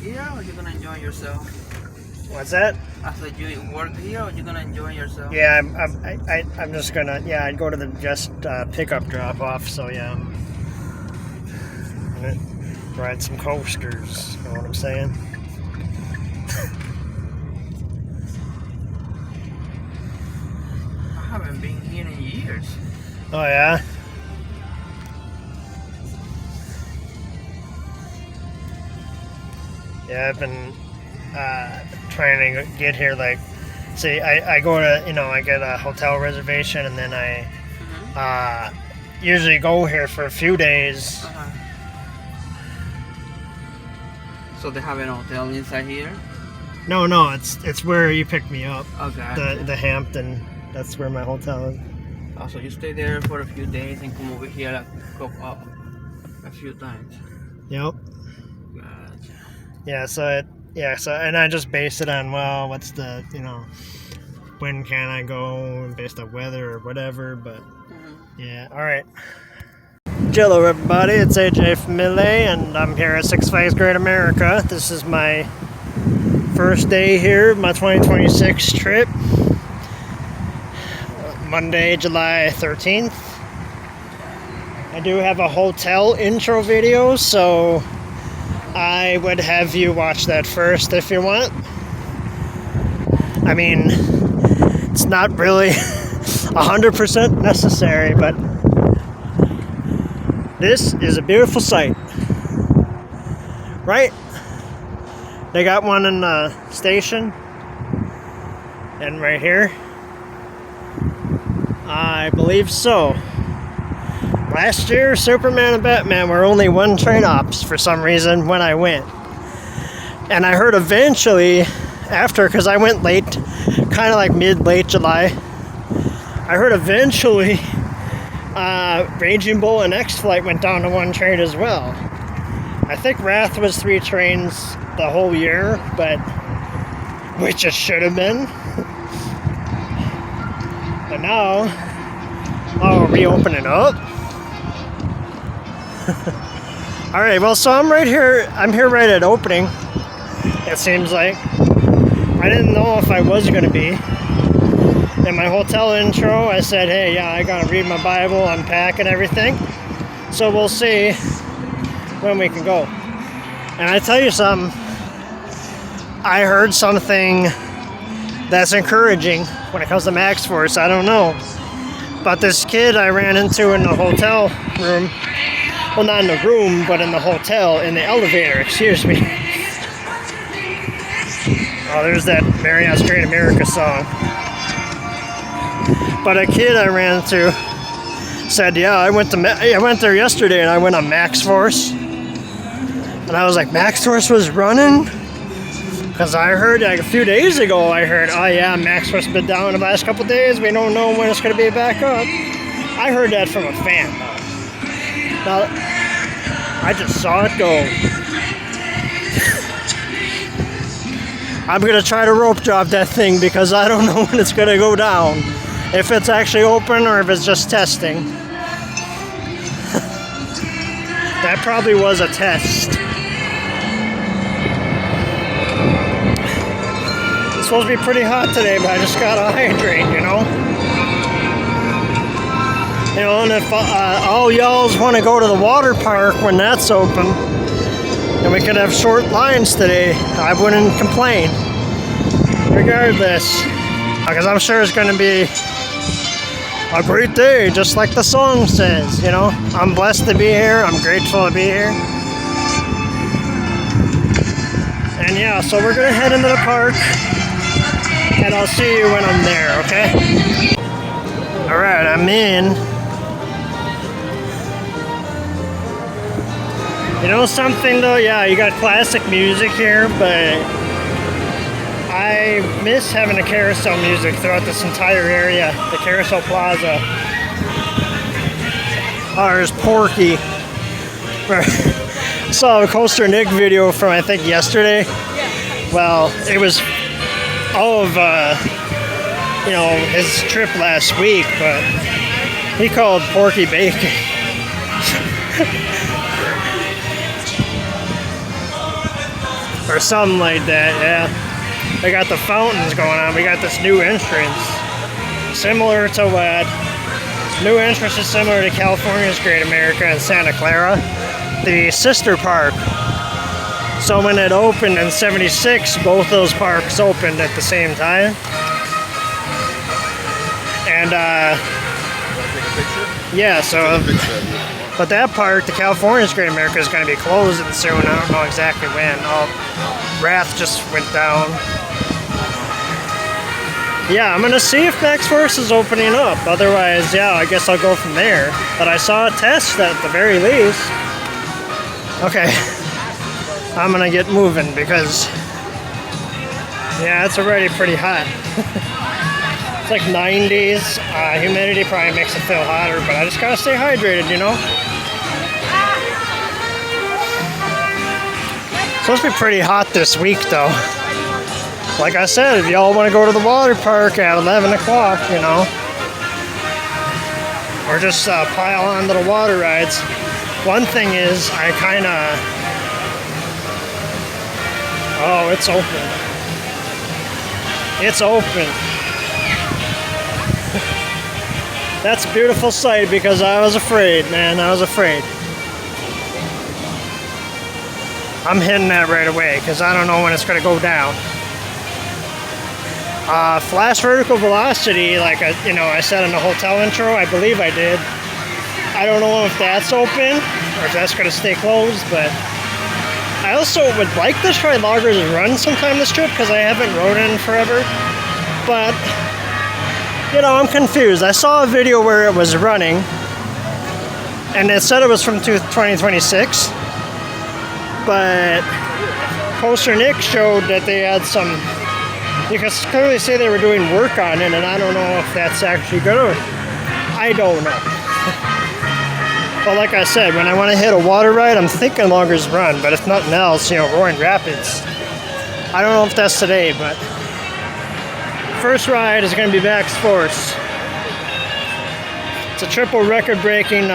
here or you gonna enjoy yourself? What's that? After you work here or you gonna enjoy yourself? Yeah, I'm just gonna, yeah, I'd go to the just pickup drop off, so yeah. I'm gonna ride some coasters, you know what I'm saying? I haven't been here in years. Oh yeah? Yeah, I've been trying to get here, like, see, I go to, I get a hotel reservation, and then I usually go here for a few days. So they have an hotel inside here? No, it's where you picked me up. Okay. The Hampton, that's where my hotel is. Oh, so you stay there for a few days and come over here a few times? Yep. Gotcha. So and I just base it on, well, what's the, when can I go, based on weather or whatever, but yeah, alright. Jello everybody, it's AJ from Mille, and I'm here at Six Flags Great America. This is my first day here, my 2026 trip. Monday, July 13th. I do have a hotel intro video, so I would have you watch that first if you want. I mean, it's not really 100% necessary, but this is a beautiful sight. Right? They got one in the station. And right here. I believe so. Last year, Superman and Batman were only one train ops for some reason when I went. And I heard eventually, after, because I went late, kind of like mid-late July, I heard eventually Raging Bull and X-Flight went down to one train as well. I think Wrath was 3 trains the whole year, but which it should have been. But now, I'll reopen it up. Alright, well, so I'm here right at opening, it seems like. I didn't know if I was going to be. In my hotel intro, I said, hey, yeah, I gotta read my Bible, unpack and everything. So we'll see when we can go. And I tell you something, I heard something that's encouraging when it comes to Max Force. I don't know. But this kid I ran into in the hotel room, well, not in the room, but in the hotel, in the elevator, excuse me. Oh, there's that Marriott's Great America song. But a kid I ran into said, yeah, I went there yesterday and I went on Max Force. And I was like, Max Force was running? Because I heard, like, a few days ago, I heard, oh yeah, Max Force has been down the last couple days. We don't know when it's going to be back up. I heard that from a fan, though. Now, I just saw it go. I'm going to try to rope drop that thing because I don't know when it's going to go down. If it's actually open or if it's just testing. That probably was a test. It's supposed to be pretty hot today, but I just gotta hydrate, and if all y'alls want to go to the water park when that's open, and we could have short lines today, I wouldn't complain. Regardless, because I'm sure it's going to be a great day, just like the song says, I'm blessed to be here, I'm grateful to be here. And yeah, so we're going to head into the park, and I'll see you when I'm there, okay? Alright, I'm in. You know something though? Yeah, you got classic music here, but I miss having the carousel music throughout this entire area, the Carousel Plaza. Oh, there's Porky. Saw a Coaster Nick video from, I think, yesterday. Well, it was all of, his trip last week, but he called Porky Bacon. or something like that. Yeah, they got the fountains going on. We got this new entrance, similar to what new entrance is similar to California's Great America in Santa Clara, the sister park. So when it opened in '76, both those parks opened at the same time. And yeah, so but that park, the California's Great America, is going to be closing soon. I don't know exactly when. Wrath just went down. Yeah, I'm going to see if Max Force is opening up. Otherwise, yeah, I guess I'll go from there. But I saw a test at the very least. Okay. I'm going to get moving because, yeah, it's already pretty hot. It's like 90s. Humidity probably makes it feel hotter, but I just got to stay hydrated, you know? It's supposed to be pretty hot this week, though. Like I said, if y'all want to go to the water park at 11 o'clock, you know, or just pile onto the water rides. One thing is, I kind of... Oh, it's open. It's open. That's a beautiful sight because I was afraid, man. I was afraid. I'm hitting that right away because I don't know when it's going to go down. Flash vertical velocity, like I said in the hotel intro, I believe I did. I don't know if that's open or if that's going to stay closed, but I also would like to try Loggers Run sometime this trip because I haven't rode in forever. But, you know, I'm confused. I saw a video where it was running and it said it was from 2026, but Coaster Nick showed that they had some, you can clearly say they were doing work on it, and I don't know if that's actually gonna, I don't know. But like I said, when I want to hit a water ride, I'm thinking Loggers Run, but if nothing else, you know, Roaring Rapids. I don't know if that's today, but first ride is going to be Max Force. It's a triple record-breaking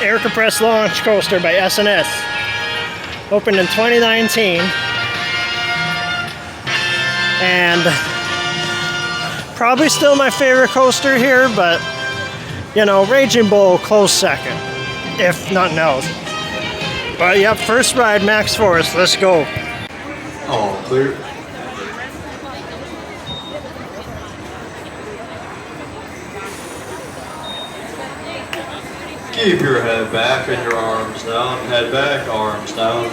air compressed launch coaster by S&S. Opened in 2019. And probably still my favorite coaster here, but, you know, Raging Bull close second, if nothing else. But yep, first ride, Max Force, let's go. All clear. Keep your head back and your arms down. Head back, arms down.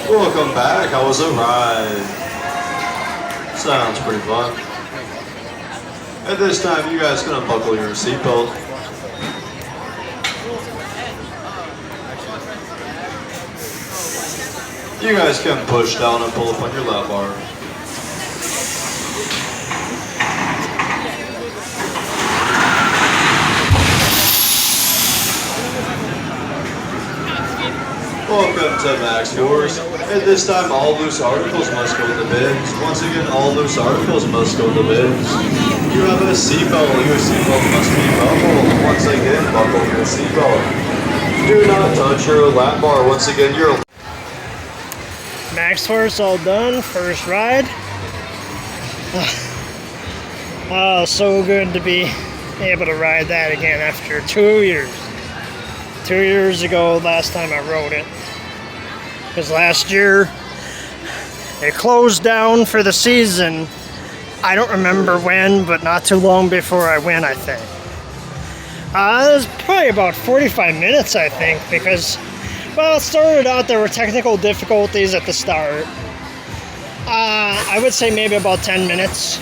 Welcome back. How was the ride? Sounds pretty fun. At this time, you guys can unbuckle your seatbelt. You guys can push down and pull up on your lap bar. Welcome to Max Force. At this time, all loose articles must go to the bins. Once again, all loose articles must go to the bins. You have a seatbelt. Your seatbelt must be buckled. Once again, buckle your seatbelt. Do not touch your lap bar. Once again, your Max Force all done. First ride. Oh, so good to be able to ride that again after 2 years. 2 years ago, last time I rode it. Because last year, it closed down for the season. I don't remember when, but not too long before I went, I think. It was probably about 45 minutes, I think, because, well, it started out, there were technical difficulties at the start. I would say maybe about 10 minutes.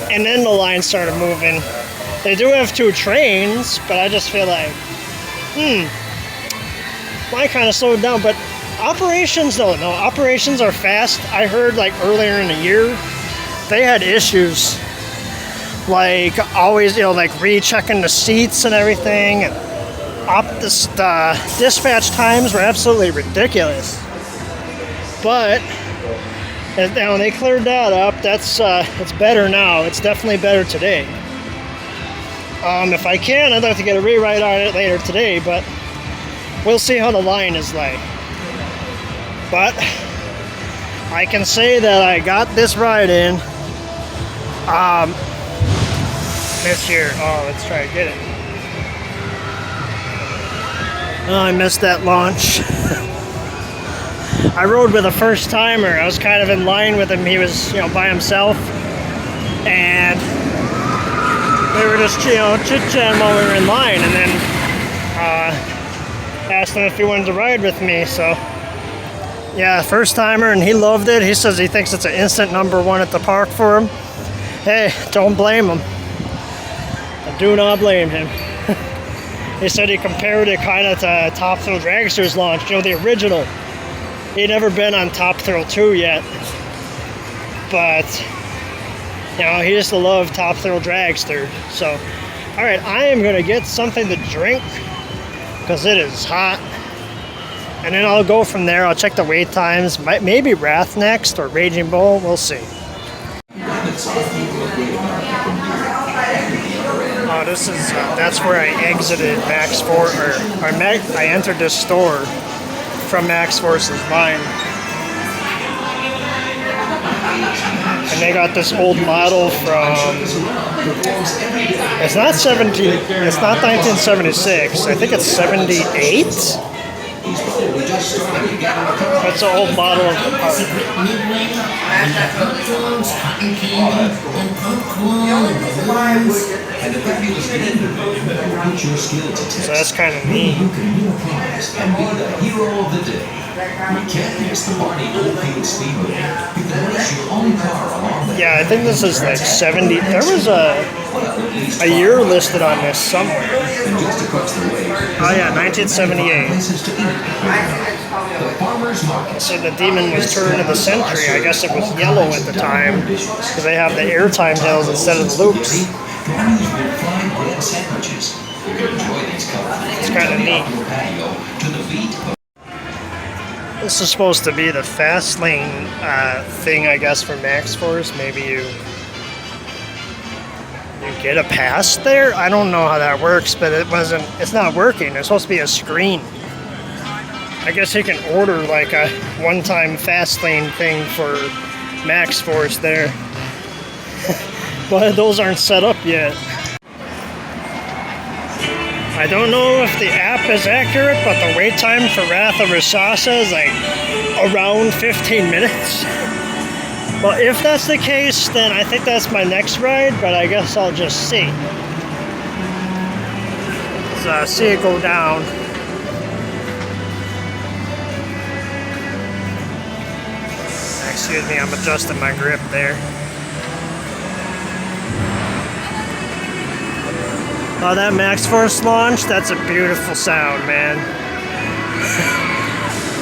And then the line started moving. They do have 2 trains, but I just feel like, mine kind of slowed down, but operations, no, operations are fast. I heard like earlier in the year, they had issues, like always, you know, like rechecking the seats and everything. And dispatch times were absolutely ridiculous. But now they cleared that up. That's it's better now. It's definitely better today. If I can, I'd like to get a rewrite on it later today, but we'll see how the line is like. But I can say that I got this ride in this year. Oh, let's try to get it. Oh, I missed that launch. I rode with a first timer. I was kind of in line with him. He was, by himself, and we were just, chit-chatting while we were in line, and then asked him if he wanted to ride with me. So, yeah, first timer, and he loved it. He says he thinks it's an instant #1 at the park for him. Hey, don't blame him. I do not blame him. He said he compared it kind of to Top Thrill Dragster's launch, the original. He'd never been on Top Thrill 2 yet, but he just loved Top Thrill Dragster. So, all right, I am gonna get something to drink because it is hot, and then I'll go from there. I'll check the wait times. Maybe Wrath next or Raging Bull. We'll see. Oh, this is that's where I exited Max Force, I entered this store from Max Force's line. And they got this old model from, it's not 1976, I think it's 78? That's an old model of the park. So that's kind of neat. Yeah, I think this is like 70. There was a year listed on this somewhere. Oh yeah, 1978. So the Demon was Turn of the Century. I guess it was yellow at the time because they have the airtime hills instead of the loops. It's kind of neat. This is supposed to be the fast lane thing, I guess, for Max Force. Maybe you get a pass there. I don't know how that works, but it's not working. There's supposed to be a screen. I guess you can order like a one-time fast lane thing for Max Force there. But those aren't set up yet. I don't know if the app is accurate, but the wait time for Wrath of Rasasa is like around 15 minutes. Well, if that's the case, then I think that's my next ride, but I guess I'll just see. So see it go down. Excuse me, I'm adjusting my grip there. Oh, that Max Force launch, that's a beautiful sound, man.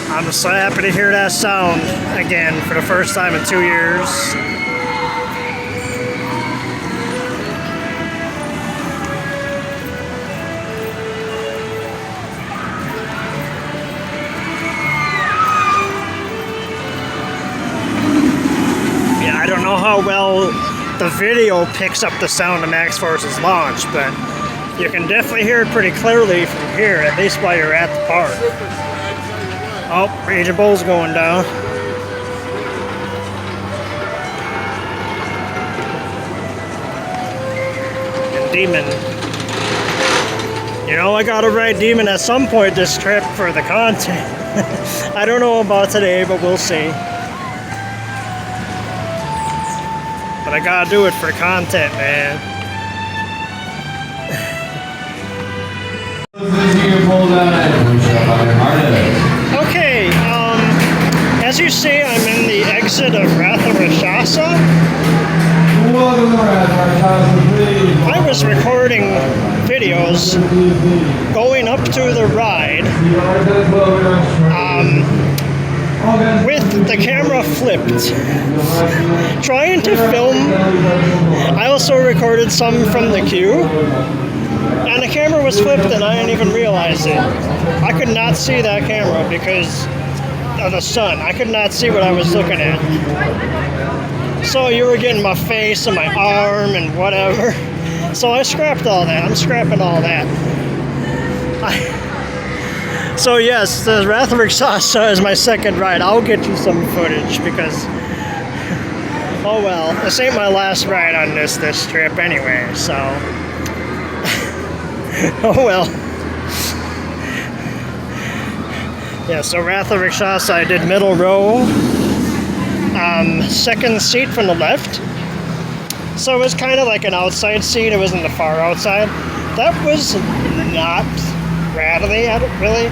I'm so happy to hear that sound again for the first time in 2 years. Yeah, I don't know how well the video picks up the sound of Max Force's launch, but you can definitely hear it pretty clearly from here, at least while you're at the park. Oh, Raging Bull's going down. And Demon. I gotta ride Demon at some point this trip for the content. I don't know about today, but we'll see. But I gotta do it for content, man. Okay, as you see, I'm in the exit of Wrath of Rasasa. I was recording videos going up to the ride with the camera flipped, trying to film. I also recorded some from the queue. And the camera was flipped and I didn't even realize it. I could not see that camera because of the sun. I could not see what I was looking at. So you were getting my face and my arm and whatever. So I scrapped all that. I'm scrapping all that. So yes, the Wrath of Rakshasa is my second ride. I'll get you some footage because, oh well, this ain't my last ride on this trip anyway, so. Oh well. Yeah, so Wrath of Rakshasa, I did middle row, second seat from the left. So it was kind of like an outside seat. It wasn't the far outside. That was not rattly, really.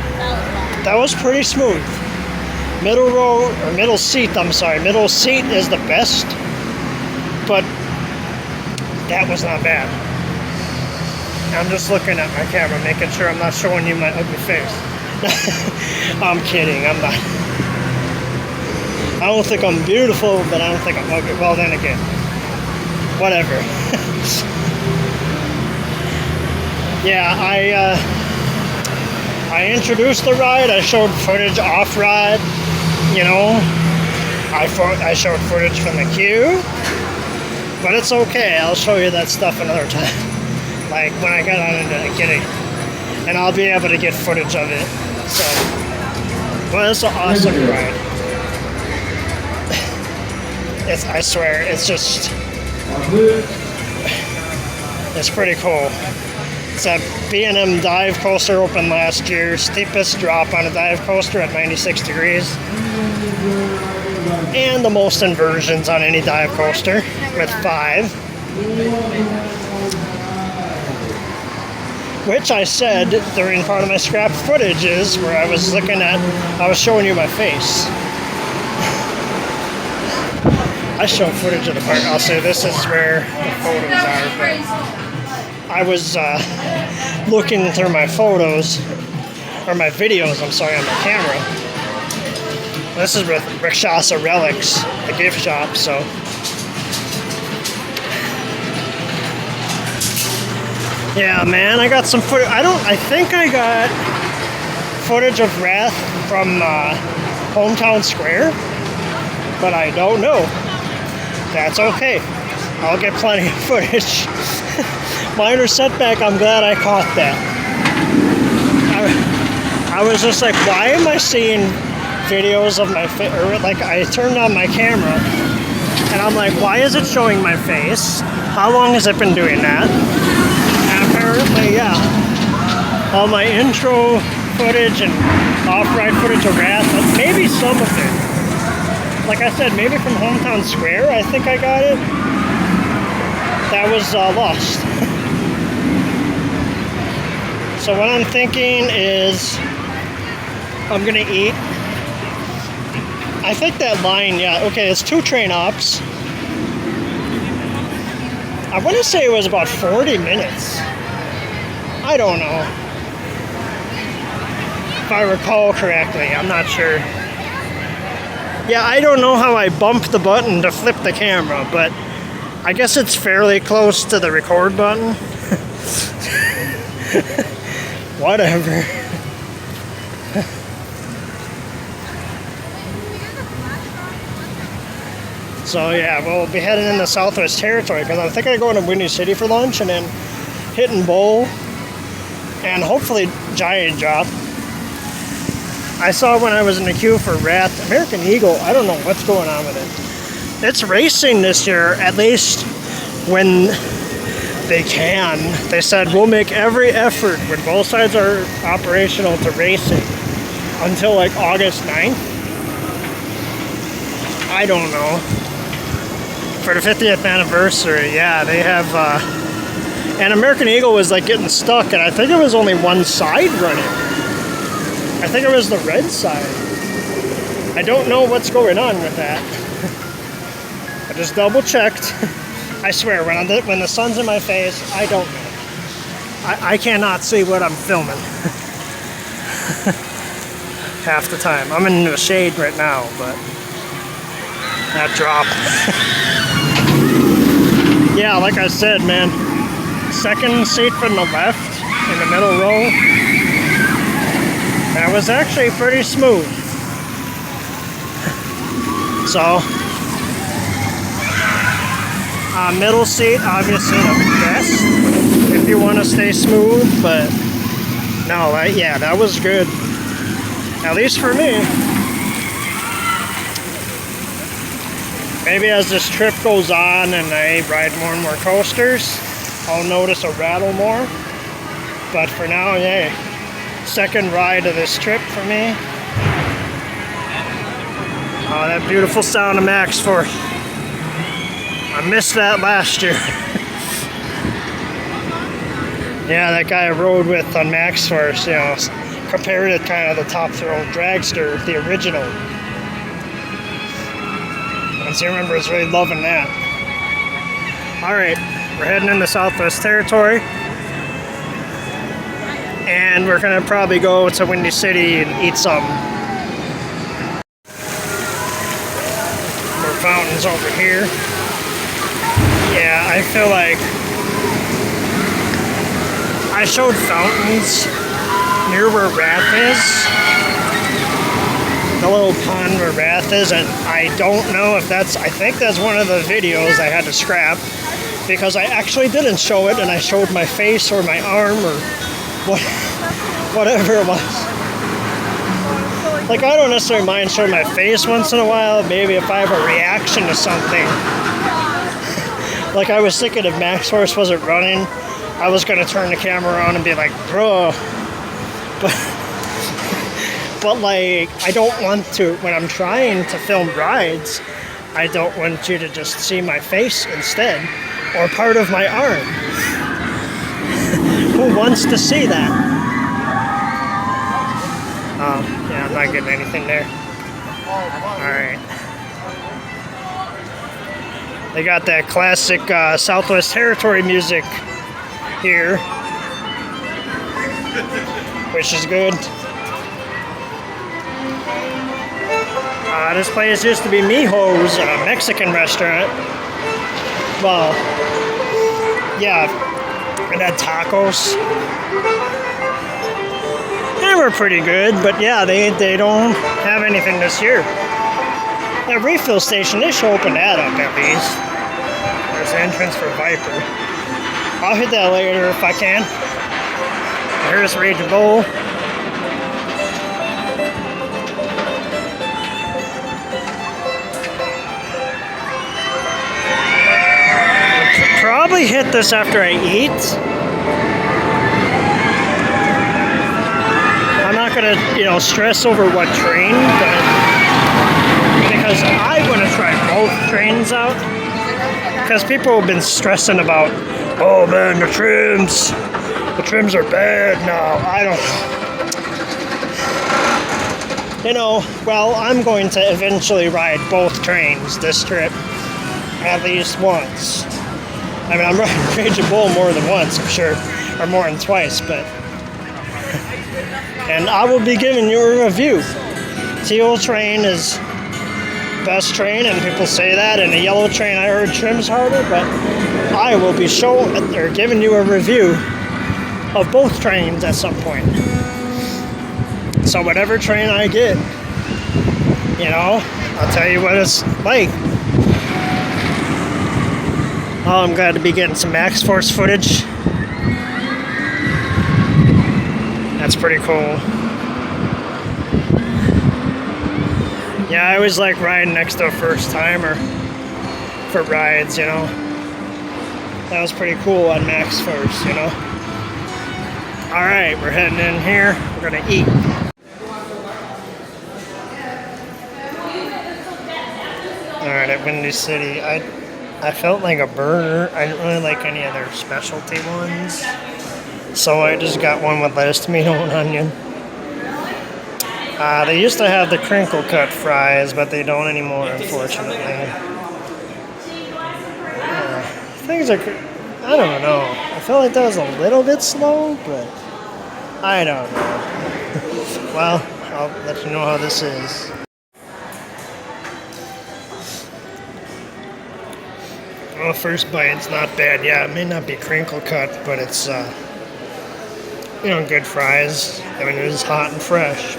That was pretty smooth. Middle row, or middle seat, I'm sorry. Middle seat is the best, but that was not bad. I'm just looking at my camera, making sure I'm not showing you my ugly face. I'm kidding, I'm not. I don't think I'm beautiful, but I don't think I'm ugly. Well, then again, whatever. Yeah, I introduced the ride. I showed footage off-ride, you know. I showed footage from the queue, but it's okay. I'll show you that stuff another time. Like when I got on into getting, and I'll be able to get footage of it. So, well, it's an awesome ride. I swear, it's just, it's pretty cool. It's a B&M dive coaster opened last year. Steepest drop on a dive coaster at 96 degrees. And the most inversions on any dive coaster with 5. Which I said during part of my scrap footage is where I was showing you my face. I showed footage of the park. I'll say this is where the photos are. But I was looking through my photos, or my videos, I'm sorry, on my camera. This is with Rakshasa Relics, the gift shop, so. Yeah, man, I got some footage. I think I got footage of Wrath from Hometown Square, but I don't know. That's okay. I'll get plenty of footage. Minor setback, I'm glad I caught that. I was just like, why am I seeing videos of my face? Or like, I turned on my camera, and I'm like, why is it showing my face? How long has it been doing that? And apparently, yeah, all my intro footage and off-ride footage of Wrath, maybe some of it. Like I said, maybe from Hometown Square, I think I got it. That was lost. So what I'm thinking is I'm gonna eat. I think that line, yeah, okay, it's 2 train hops. I want to say it was about 40 minutes. I don't know. If I recall correctly, I'm not sure. Yeah, I don't know how I bumped the button to flip the camera, but I guess it's fairly close to the record button. Whatever. So yeah, we'll be heading into Southwest Territory because I'm thinking of going to Windy City for lunch and then hitting Bowl and hopefully Giant Drop. I saw when I was in the queue for Wrath, American Eagle, I don't know what's going on with it. It's racing this year, at least when they can. They said, we'll make every effort when both sides are operational to race it until like August 9th. I don't know. For the 50th anniversary, yeah, they have, and American Eagle was like getting stuck, and I think it was only one side running. I think it was the red side. I don't know what's going on with that. I just double checked. I swear, when the sun's in my face, I don't know. I cannot see what I'm filming. Half the time. I'm in the shade right now, but that drop. Yeah, like I said, man, second seat from the left in the middle row. That was actually pretty smooth. So, middle seat, obviously the best if you want to stay smooth, but no, yeah, that was good. At least for me. Maybe as this trip goes on and I ride more and more coasters, I'll notice a rattle more. But for now, yeah, second ride of this trip for me. Oh, that beautiful sound of Max Force. I missed that last year. Yeah, that guy I rode with on Max Force, you know, compared it kind of the Top Thrill Dragster, the original. And so I remember I was really loving that. Alright, we're heading into Southwest Territory. And we're gonna probably go to Windy City and eat something. More fountains over here. Yeah, I feel like I showed fountains near where Wrath is. The little pond where Wrath is, and I don't know if that's, I think that's one of the videos I had to scrap because I actually didn't show it and I showed my face or my arm or whatever it was. Like, I don't necessarily mind showing my face once in a while, maybe if I have a reaction to something. Like, I was thinking if Max Force wasn't running, I was going to turn the camera on and be like, bro. But like, I don't want to, when I'm trying to film rides, I don't want you to just see my face instead, or part of my arm. Who wants to see that? Yeah, I'm not getting anything there. Alright. They got that classic Southwest Territory music here, which is good. This place used to be Mijo's, a Mexican restaurant. Well, yeah, it had tacos. They were pretty good, but yeah, they don't have anything this year. That refill station, they should open that up at least. There's the entrance for Viper. I'll hit that later if I can. Here's Rage Bull. Probably hit this after I eat. I'm not gonna, stress over what train, but because I want to try both trains out. Because people have been stressing about, oh man, the trims are bad now. I don't know. Well, I'm going to eventually ride both trains this trip, at least once. I mean, I'm riding Rage Bull more than once, I'm sure, or more than twice, but... And I will be giving you a review. Teal train is best train, and people say that, and the yellow train I heard trims harder, but I will be giving you a review of both trains at some point. So whatever train I get, I'll tell you what it's like. Oh, I'm glad to be getting some Max Force footage. That's pretty cool. Yeah, I always like riding next to a first timer for rides, That was pretty cool on Max Force, Alright, we're heading in here. We're gonna eat. Alright, at Windy City, I felt like a burger. I didn't really like any of their specialty ones. So I just got one with lettuce, tomato, and onion. They used to have the crinkle cut fries, but they don't anymore, unfortunately. Things are, I don't know. I felt like that was a little bit slow, but I don't know. Well, I'll let you know how this is. Well, first bite's not bad. Yeah, it may not be crinkle cut, but it's good fries. I mean, it was hot and fresh.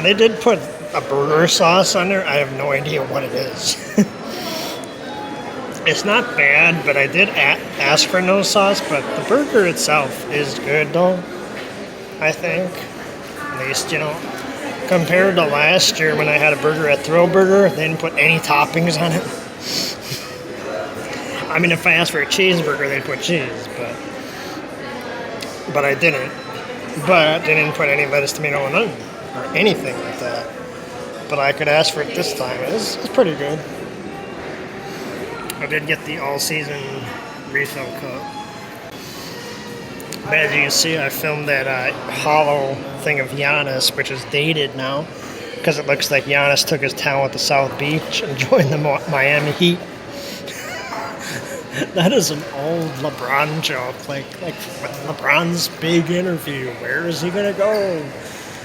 They did put a burger sauce on there. I have no idea what it is. It's not bad, but I did ask for no sauce. But the burger itself is good, though. I think, at least compared to last year when I had a burger at Thrill Burger, they didn't put any toppings on it. I mean, if I asked for a cheeseburger, they'd put cheese, but I didn't. But they didn't put any lettuce, tomato, and onion or anything like that. But I could ask for it this time. It's pretty good. I did get the all-season refill cup. But as you can see, I filmed that hollow thing of Giannis, which is dated now, because it looks like Giannis took his towel at the South Beach and joined the Miami Heat. That is an old LeBron joke, like LeBron's big interview. Where is he gonna go?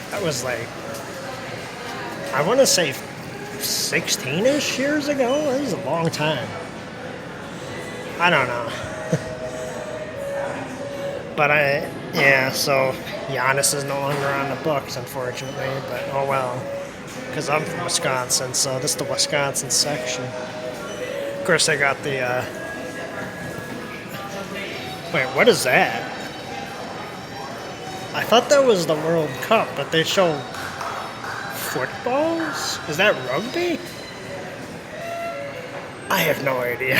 That was like, I want to say 16-ish years ago. That was a long time. I don't know. But so Giannis is no longer on the books, unfortunately. But oh well, because I'm from Wisconsin, so this is the Wisconsin section. Of course, I got the. Wait, what is that? I thought that was the World Cup, but they show footballs? Is that rugby? I have no idea.